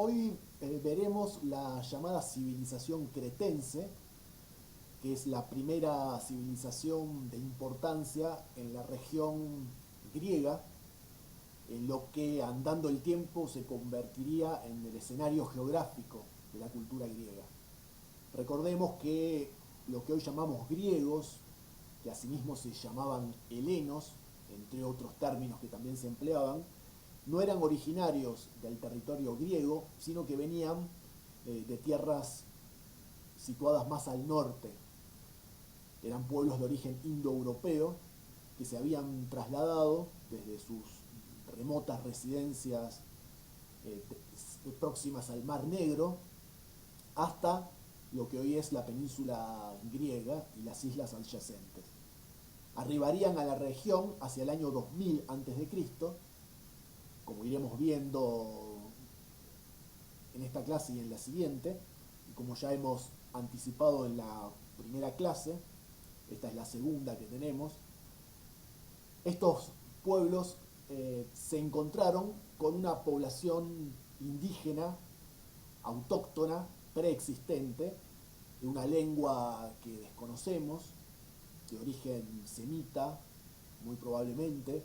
Hoy veremos la llamada civilización cretense, que es la primera civilización de importancia en la región griega, en lo que andando el tiempo se convertiría en el escenario geográfico de la cultura griega. Recordemos que lo que hoy llamamos griegos, que asimismo se llamaban helenos, entre otros términos que también se empleaban, no eran originarios del territorio griego, sino que venían de tierras situadas más al norte. Eran pueblos de origen indoeuropeo que se habían trasladado desde sus remotas residencias próximas al Mar Negro hasta lo que hoy es la península griega y las islas adyacentes. Arribarían a la región hacia el año 2000 a.C., como iremos viendo en esta clase y en la siguiente, y como ya hemos anticipado en la primera clase, esta es la segunda que tenemos, estos pueblos se encontraron con una población indígena, autóctona, preexistente, de una lengua que desconocemos, de origen semita, muy probablemente,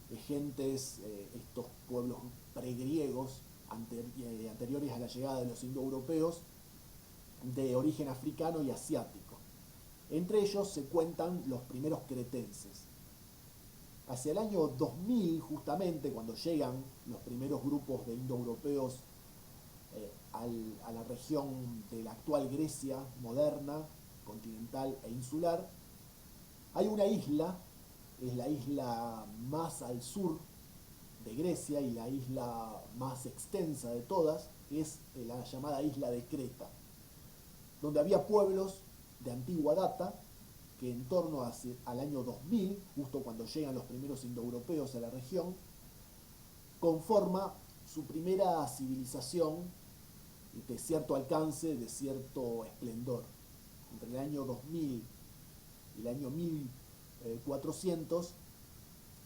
de gentes, estos pueblos pregriegos anteriores a la llegada de los indoeuropeos, de origen africano y asiático. Entre ellos se cuentan los primeros cretenses. Hacia el año 2000, justamente, cuando llegan los primeros grupos de indoeuropeos a la región de la actual Grecia moderna, continental e insular, hay una isla, es la isla más al sur de Grecia y la isla más extensa de todas, que es la llamada isla de Creta, donde había pueblos de antigua data que en torno al año 2000, justo cuando llegan los primeros indoeuropeos a la región, conforma su primera civilización de cierto alcance, de cierto esplendor. Entre el año 2000 y el año 1400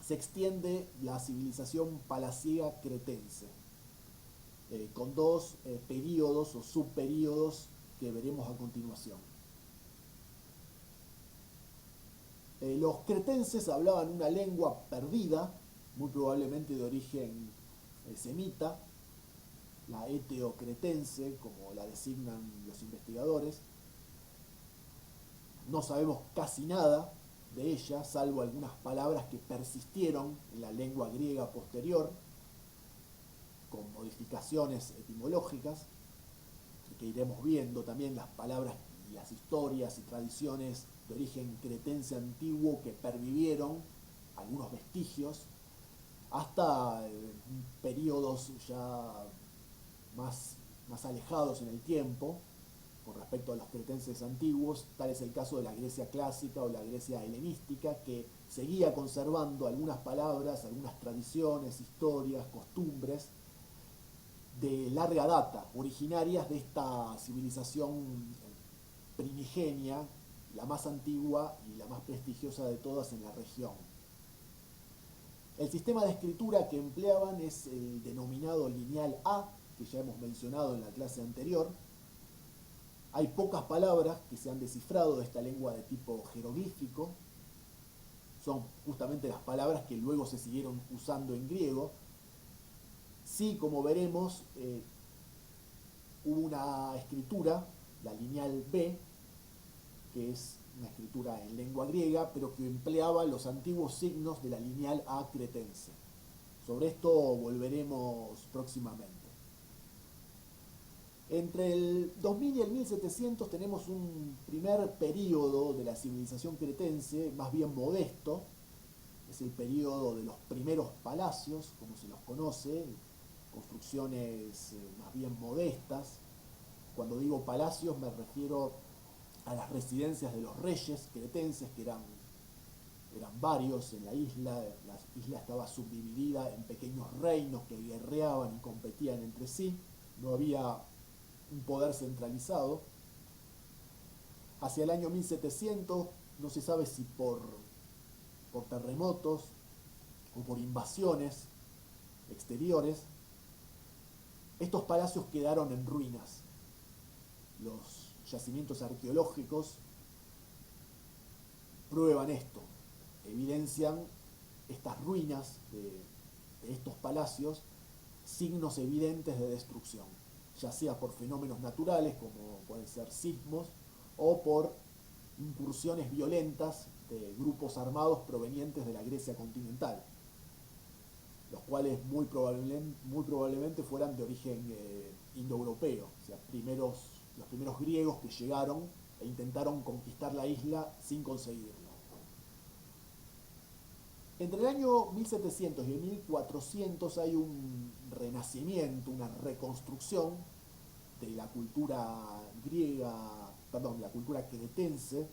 se extiende la civilización palaciega cretense, con dos períodos o subperíodos que veremos a continuación. Los cretenses hablaban una lengua perdida, muy probablemente de origen semita, la eteo-cretense, como la designan los investigadores. No sabemos casi nada de ella, salvo algunas palabras que persistieron en la lengua griega posterior, con modificaciones etimológicas, que iremos viendo también las palabras y las historias y tradiciones de origen cretense antiguo que pervivieron, algunos vestigios, hasta periodos ya más alejados en el tiempo con respecto a los cretenses antiguos. Tal es el caso de la Grecia clásica o la Grecia helenística, que seguía conservando algunas palabras, algunas tradiciones, historias, costumbres de larga data, originarias de esta civilización primigenia, la más antigua y la más prestigiosa de todas en la región. El sistema de escritura que empleaban es el denominado lineal A, que ya hemos mencionado en la clase anterior. Hay pocas palabras que se han descifrado de esta lengua de tipo jeroglífico. Son justamente las palabras que luego se siguieron usando en griego. Sí, como veremos, hubo una escritura, la lineal B, que es una escritura en lengua griega, pero que empleaba los antiguos signos de la lineal A cretense. Sobre esto volveremos próximamente. Entre el 2000 y el 1700 tenemos un primer periodo de la civilización cretense, más bien modesto. Es el periodo de los primeros palacios, como se los conoce, construcciones más bien modestas. Cuando digo palacios me refiero a las residencias de los reyes cretenses, que eran varios en la isla. La isla estaba subdividida en pequeños reinos que guerreaban y competían entre sí. No había un poder centralizado. Hacia el año 1700, no se sabe si por terremotos o por invasiones exteriores, Estos palacios quedaron en ruinas. Los yacimientos arqueológicos prueban esto, evidencian estas ruinas de estos palacios, signos evidentes de destrucción, ya sea por fenómenos naturales como pueden ser sismos o por incursiones violentas de grupos armados provenientes de la Grecia continental, los cuales muy probablemente fueran de origen indoeuropeo, o sea, los primeros griegos que llegaron e intentaron conquistar la isla sin conseguirlo. Entre el año 1700 y el 1400 hay un renacimiento, una reconstrucción de la cultura griega, perdón, la cultura cretense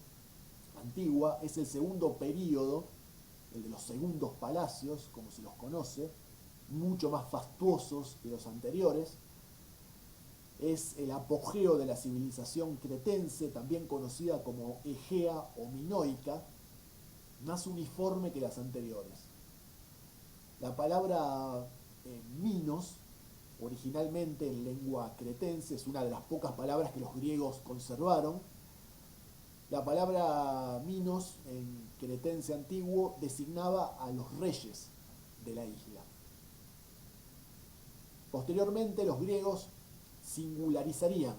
antigua. Es el segundo período, el de los segundos palacios, como se los conoce, mucho más fastuosos que los anteriores. Es el apogeo de la civilización cretense, también conocida como egea o minoica, más uniforme que las anteriores. La palabra minos, originalmente en lengua cretense, es una de las pocas palabras que los griegos conservaron. La palabra minos en cretense antiguo designaba a los reyes de la isla. Posteriormente los griegos singularizarían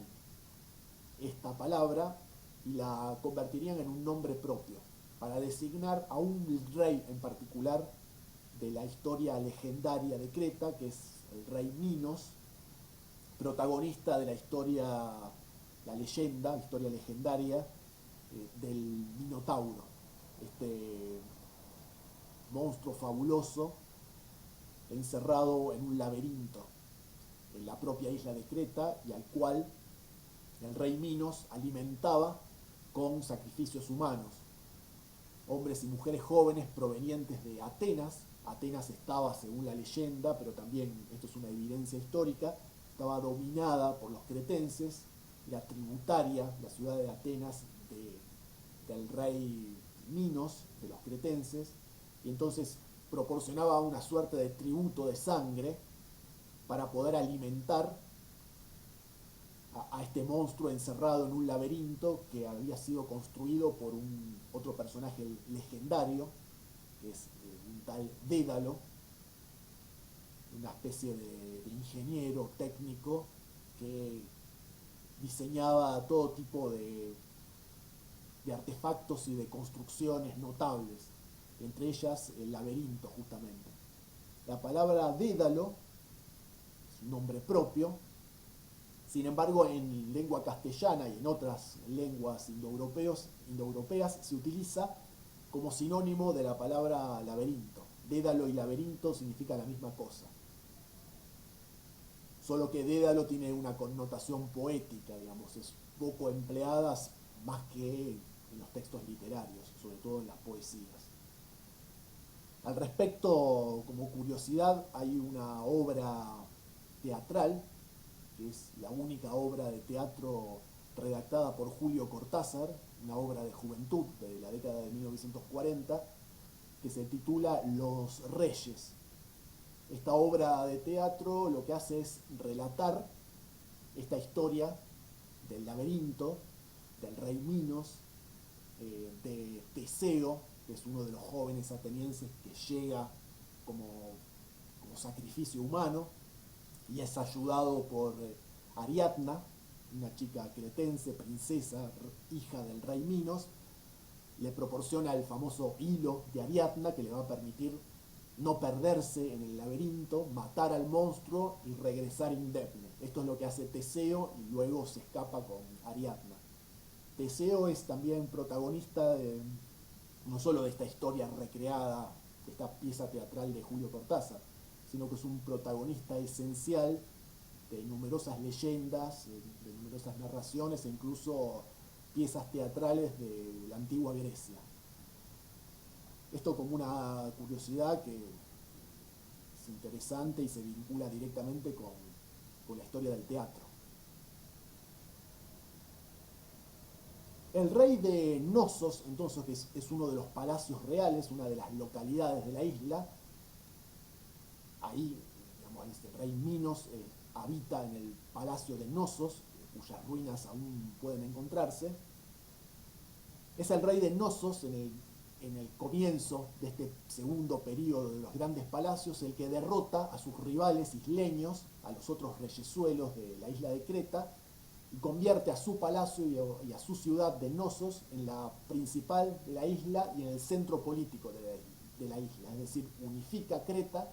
esta palabra y la convertirían en un nombre propio para designar a un rey en particular de la historia legendaria de Creta, que es el rey Minos, protagonista de la historia, la leyenda, historia legendaria del Minotauro, este monstruo fabuloso encerrado en un laberinto en la propia isla de Creta y al cual el rey Minos alimentaba con sacrificios humanos. Hombres y mujeres jóvenes provenientes de Atenas. Atenas estaba, según la leyenda, pero también esto es una evidencia histórica, estaba dominada por los cretenses, era tributaria la ciudad de Atenas del rey Minos, de los cretenses, y entonces proporcionaba una suerte de tributo de sangre para poder alimentar a este monstruo encerrado en un laberinto que había sido construido por otro personaje legendario, que es un tal Dédalo, una especie de ingeniero técnico que diseñaba todo tipo de artefactos y de construcciones notables, entre ellas el laberinto justamente. La palabra Dédalo es un nombre propio. Sin embargo, en lengua castellana y en otras lenguas indoeuropeas se utiliza como sinónimo de la palabra laberinto. Dédalo y laberinto significan la misma cosa. Solo que Dédalo tiene una connotación poética, digamos, es poco empleada más que en los textos literarios, sobre todo en las poesías. Al respecto, como curiosidad, hay una obra teatral que es la única obra de teatro redactada por Julio Cortázar, una obra de juventud de la década de 1940, que se titula Los Reyes. Esta obra de teatro lo que hace es relatar esta historia del laberinto, del rey Minos, de Teseo, que es uno de los jóvenes atenienses que llega como sacrificio humano, y es ayudado por Ariadna, una chica cretense, princesa, hija del rey Minos. Le proporciona el famoso hilo de Ariadna que le va a permitir no perderse en el laberinto, matar al monstruo y regresar indemne. Esto es lo que hace Teseo y luego se escapa con Ariadna. Teseo es también protagonista no solo de esta historia recreada, de esta pieza teatral de Julio Cortázar, sino que es un protagonista esencial de numerosas leyendas, de numerosas narraciones e incluso piezas teatrales de la antigua Grecia. Esto como una curiosidad que es interesante y se vincula directamente con la historia del teatro. El rey de Knossos, entonces, que es uno de los palacios reales, una de las localidades de la isla, ahí el rey Minos habita en el palacio de Knossos, cuyas ruinas aún pueden encontrarse. Es el rey de Knossos en el comienzo de este segundo periodo de los grandes palacios el que derrota a sus rivales isleños, a los otros reyesuelos de la isla de Creta, y convierte a su palacio y a su ciudad de Knossos en la principal de la isla y en el centro político de la isla. Es decir, unifica Creta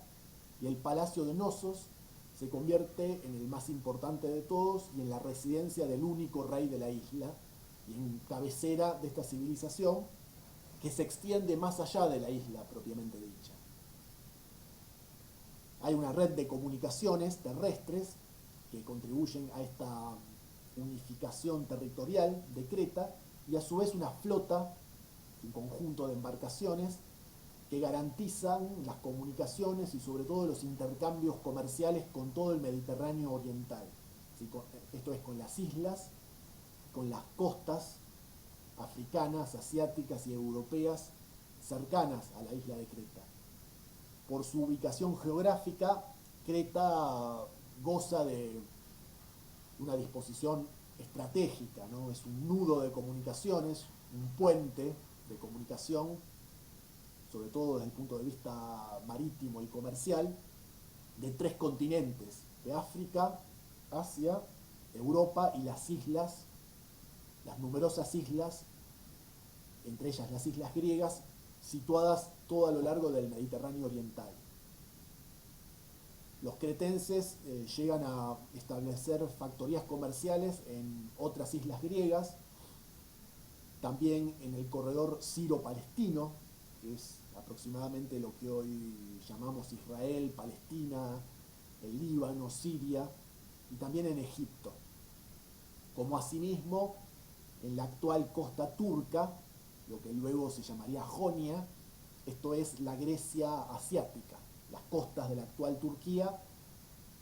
y el palacio de Knossos se convierte en el más importante de todos y en la residencia del único rey de la isla y en cabecera de esta civilización que se extiende más allá de la isla propiamente dicha. Hay una red de comunicaciones terrestres que contribuyen a esta unificación territorial de Creta y a su vez una flota, un conjunto de embarcaciones que garantizan las comunicaciones y sobre todo los intercambios comerciales con todo el Mediterráneo oriental. Esto es con las islas, con las costas africanas, asiáticas y europeas cercanas a la isla de Creta. Por su ubicación geográfica, Creta goza de una disposición estratégica, ¿no? Es un nudo de comunicaciones, un puente de comunicación, sobre todo desde el punto de vista marítimo y comercial, de 3 continentes, de África, Asia, Europa y las islas, las numerosas islas, entre ellas las islas griegas, situadas todo a lo largo del Mediterráneo oriental. Los cretenses llegan a establecer factorías comerciales en otras islas griegas, también en el corredor siro-palestino, que es aproximadamente lo que hoy llamamos Israel, Palestina, el Líbano, Siria, y también en Egipto, como asimismo en la actual costa turca, lo que luego se llamaría Jonia, esto es la Grecia asiática. Las costas de la actual Turquía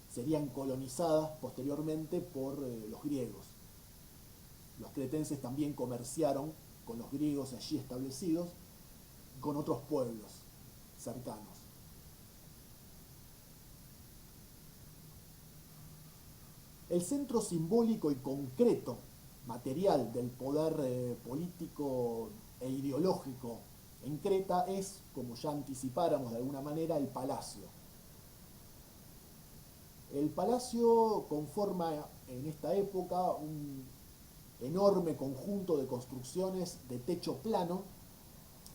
serían colonizadas posteriormente por los griegos. Los cretenses también comerciaron con los griegos allí establecidos y con otros pueblos cercanos. El centro simbólico y concreto, material del poder político e ideológico en Creta es, como ya anticipáramos de alguna manera, el palacio. El palacio conforma en esta época un enorme conjunto de construcciones de techo plano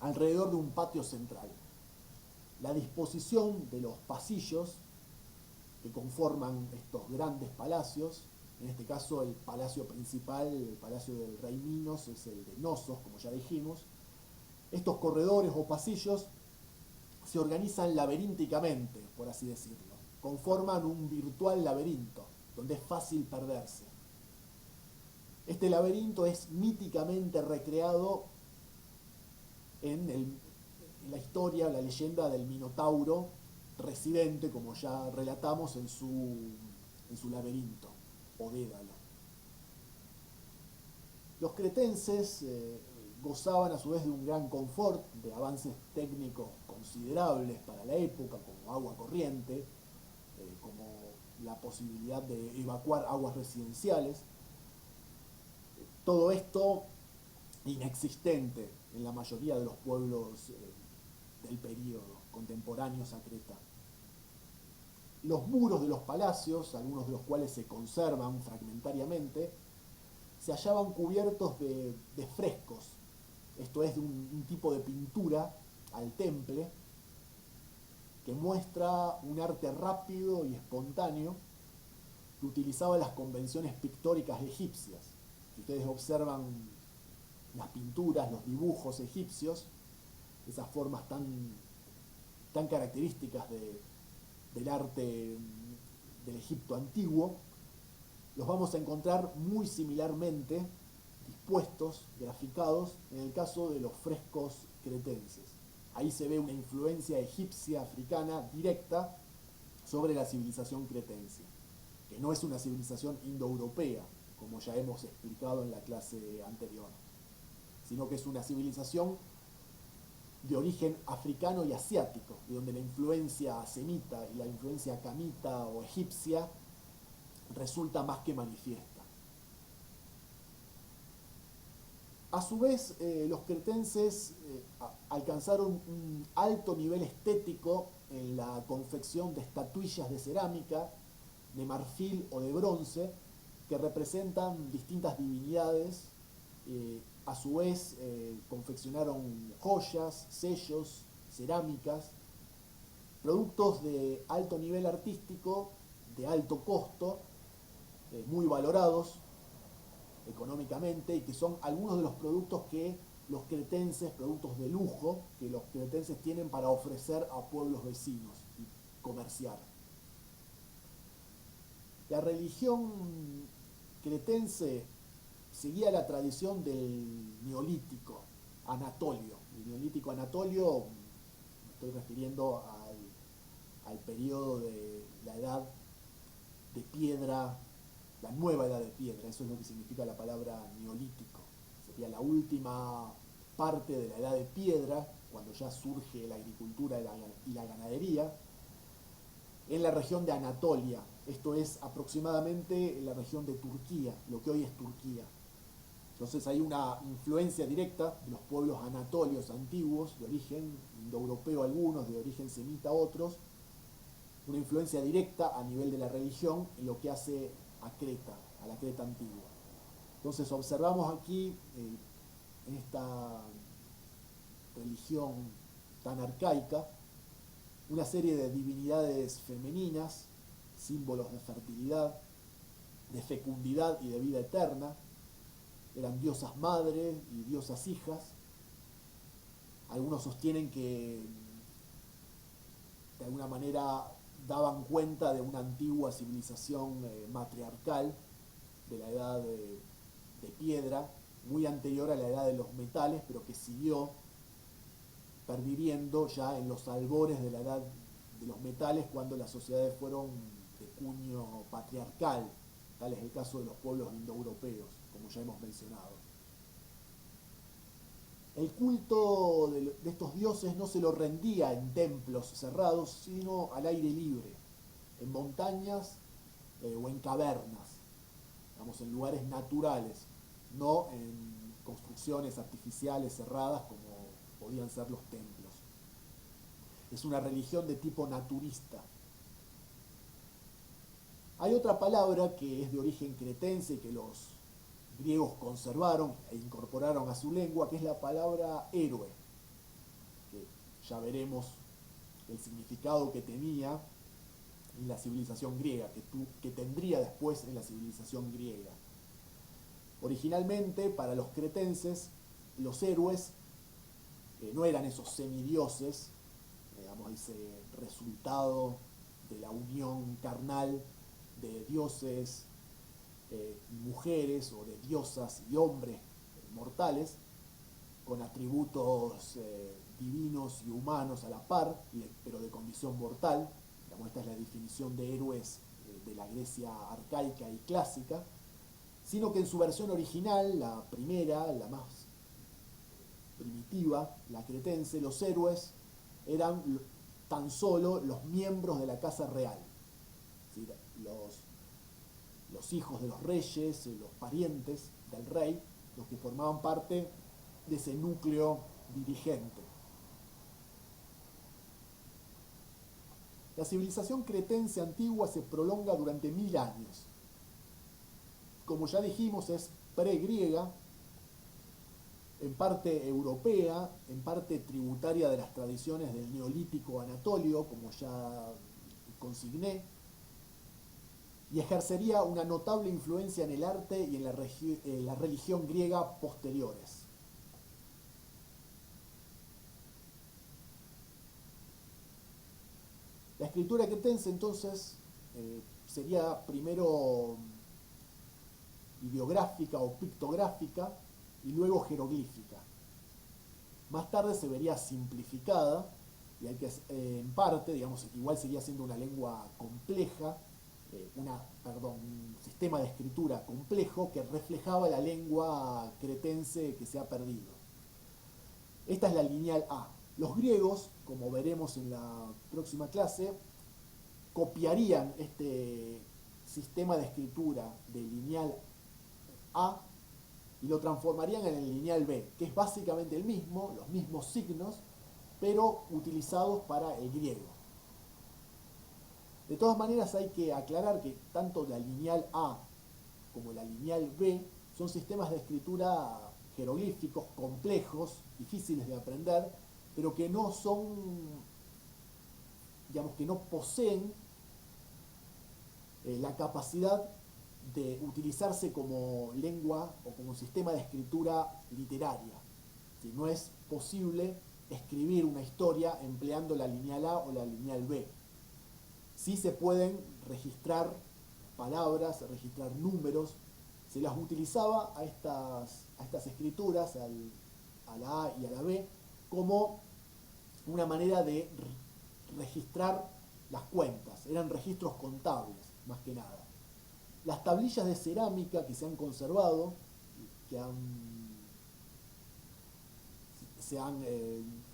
alrededor de un patio central. La disposición de los pasillos que conforman estos grandes palacios, en este caso el palacio principal, el palacio del rey Minos, es el de Knossos, como ya dijimos. Estos corredores o pasillos se organizan laberínticamente, por así decirlo. Conforman un virtual laberinto, donde es fácil perderse. Este laberinto es míticamente recreado en la historia, la leyenda del Minotauro residente, como ya relatamos, en su laberinto o dédalo. Los cretenses gozaban a su vez de un gran confort, de avances técnicos considerables para la época, como agua corriente, como la posibilidad de evacuar aguas residenciales. Todo esto inexistente en la mayoría de los pueblos del período contemporáneos a Creta. Los muros de los palacios, algunos de los cuales se conservan fragmentariamente, se hallaban cubiertos de frescos, esto es, de un tipo de pintura al temple que muestra un arte rápido y espontáneo que utilizaba las convenciones pictóricas egipcias. Si ustedes observan las pinturas, los dibujos egipcios, esas formas tan características del arte del Egipto antiguo, los vamos a encontrar muy similarmente dispuestos, graficados, en el caso de los frescos cretenses. Ahí se ve una influencia egipcia africana directa sobre la civilización cretense, que no es una civilización indoeuropea, como ya hemos explicado en la clase anterior, sino que es una civilización de origen africano y asiático, de donde la influencia semita y la influencia camita o egipcia resulta más que manifiesta. A su vez, los cretenses alcanzaron un alto nivel estético en la confección de estatuillas de cerámica, de marfil o de bronce, que representan distintas divinidades. A su vez, confeccionaron joyas, sellos, cerámicas, productos de alto nivel artístico, de alto costo, muy valorados económicamente, y que son algunos de los productos que los cretenses, productos de lujo, que los cretenses tienen para ofrecer a pueblos vecinos y comerciar. La religión cretense seguía la tradición del neolítico anatolio. El neolítico anatolio, me estoy refiriendo al periodo de la edad de piedra, la nueva edad de piedra, eso es lo que significa la palabra neolítico. Sería la última parte de la edad de piedra, cuando ya surge la agricultura y la ganadería, en la región de Anatolia. Esto es aproximadamente en la región de Turquía, lo que hoy es Turquía. Entonces hay una influencia directa de los pueblos anatolios antiguos, de origen indoeuropeo algunos, de origen semita otros, una influencia directa a nivel de la religión en lo que hace a Creta, a la Creta antigua. Entonces observamos aquí, en esta religión tan arcaica, una serie de divinidades femeninas, símbolos de fertilidad, de fecundidad y de vida eterna. Eran diosas madres y diosas hijas. Algunos sostienen que de alguna manera daban cuenta de una antigua civilización matriarcal de la edad de piedra, muy anterior a la edad de los metales, pero que siguió perviviendo ya en los albores de la edad de los metales, cuando las sociedades fueron de cuño patriarcal. Tal es el caso de los pueblos indoeuropeos, como ya hemos mencionado. El culto de estos dioses no se lo rendía en templos cerrados, sino al aire libre, en montañas o en cavernas, digamos, en lugares naturales, no en construcciones artificiales cerradas como podían ser los templos. Es una religión de tipo naturista. Hay otra palabra que es de origen cretense, que los griegos conservaron e incorporaron a su lengua, que es la palabra héroe, que ya veremos el significado que tenía en la civilización griega, que tendría después en la civilización griega. Originalmente, para los cretenses, los héroes no eran esos semidioses, digamos, ese resultado de la unión carnal de dioses y mujeres, o de diosas y hombres mortales, con atributos divinos y humanos a la par, pero de condición mortal. Digamos, esta es la definición de héroes de la Grecia arcaica y clásica, sino que en su versión original, la primera, la más primitiva, la cretense, los héroes eran tan solo los miembros de la casa real, ¿sí? Los hijos de los reyes, los parientes del rey, los que formaban parte de ese núcleo dirigente. La civilización cretense antigua se prolonga durante 1000 años. Como ya dijimos, es pregriega, en parte europea, en parte tributaria de las tradiciones del neolítico anatolio, como ya consigné, y ejercería una notable influencia en el arte y en la religión griega posteriores. La escritura cretense entonces sería primero ideográfica o pictográfica y luego jeroglífica. Más tarde se vería simplificada, y hay que, en parte, digamos, igual seguía siendo una lengua compleja, un sistema de escritura complejo que reflejaba la lengua cretense que se ha perdido. Esta es la lineal A. Los griegos, como veremos en la próxima clase, copiarían este sistema de escritura del lineal A y lo transformarían en el lineal B, que es básicamente el mismo, los mismos signos, pero utilizados para el griego. De todas maneras hay que aclarar que tanto la lineal A como la lineal B son sistemas de escritura jeroglíficos complejos, difíciles de aprender, pero que no son, digamos, que no poseen la capacidad de utilizarse como lengua o como sistema de escritura literaria. Si no es posible escribir una historia empleando la lineal A o la lineal B. Sí se pueden registrar palabras, registrar números. Se las utilizaba a estas escrituras, a la A y a la B, como una manera de registrar las cuentas. Eran registros contables, más que nada. Las tablillas de cerámica que se han conservado, que se han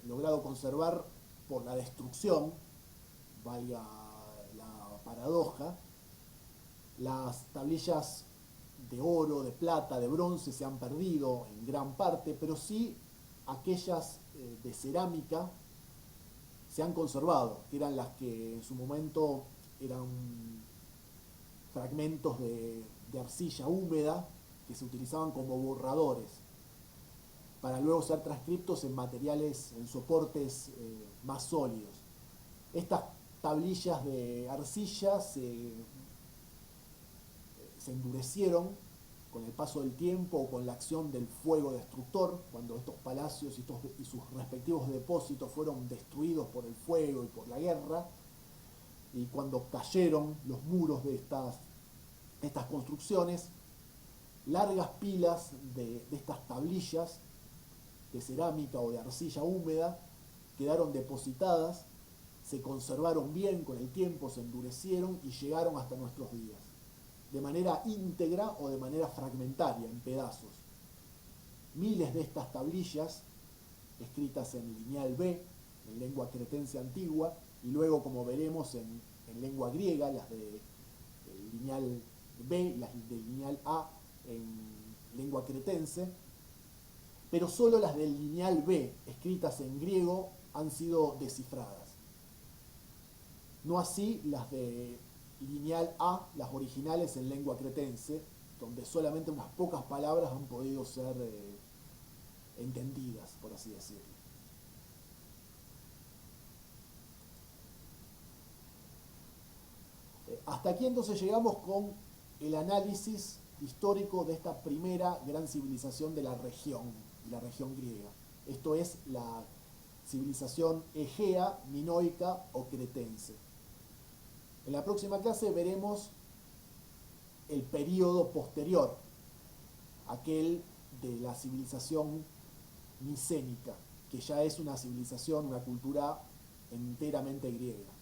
logrado conservar por la destrucción, valga la paradoja, las tablillas de oro, de plata, de bronce se han perdido en gran parte, pero sí aquellas de cerámica se han conservado, que eran las que en su momento eran fragmentos de arcilla húmeda que se utilizaban como borradores para luego ser transcriptos en materiales, en soportes más sólidos. Estas tablillas de arcilla se endurecieron con el paso del tiempo o con la acción del fuego destructor, cuando estos palacios y sus respectivos depósitos fueron destruidos por el fuego y por la guerra, y cuando cayeron los muros de estas construcciones, largas pilas de estas tablillas de cerámica o de arcilla húmeda quedaron depositadas, se conservaron bien con el tiempo, se endurecieron y llegaron hasta nuestros días, de manera íntegra o de manera fragmentaria, en pedazos. Miles de estas tablillas, escritas en lineal B, en lengua cretense antigua, y luego, como veremos, en lengua griega, las de lineal B y las de lineal A en lengua cretense, pero solo las del lineal B, escritas en griego, han sido descifradas. No así las de lineal A, las originales en lengua cretense, donde solamente unas pocas palabras han podido ser entendidas, por así decirlo. Hasta aquí entonces llegamos con el análisis histórico de esta primera gran civilización de la región griega. Esto es la civilización egea, minoica o cretense. En la próxima clase veremos el período posterior, aquel de la civilización micénica, que ya es una civilización, una cultura enteramente griega.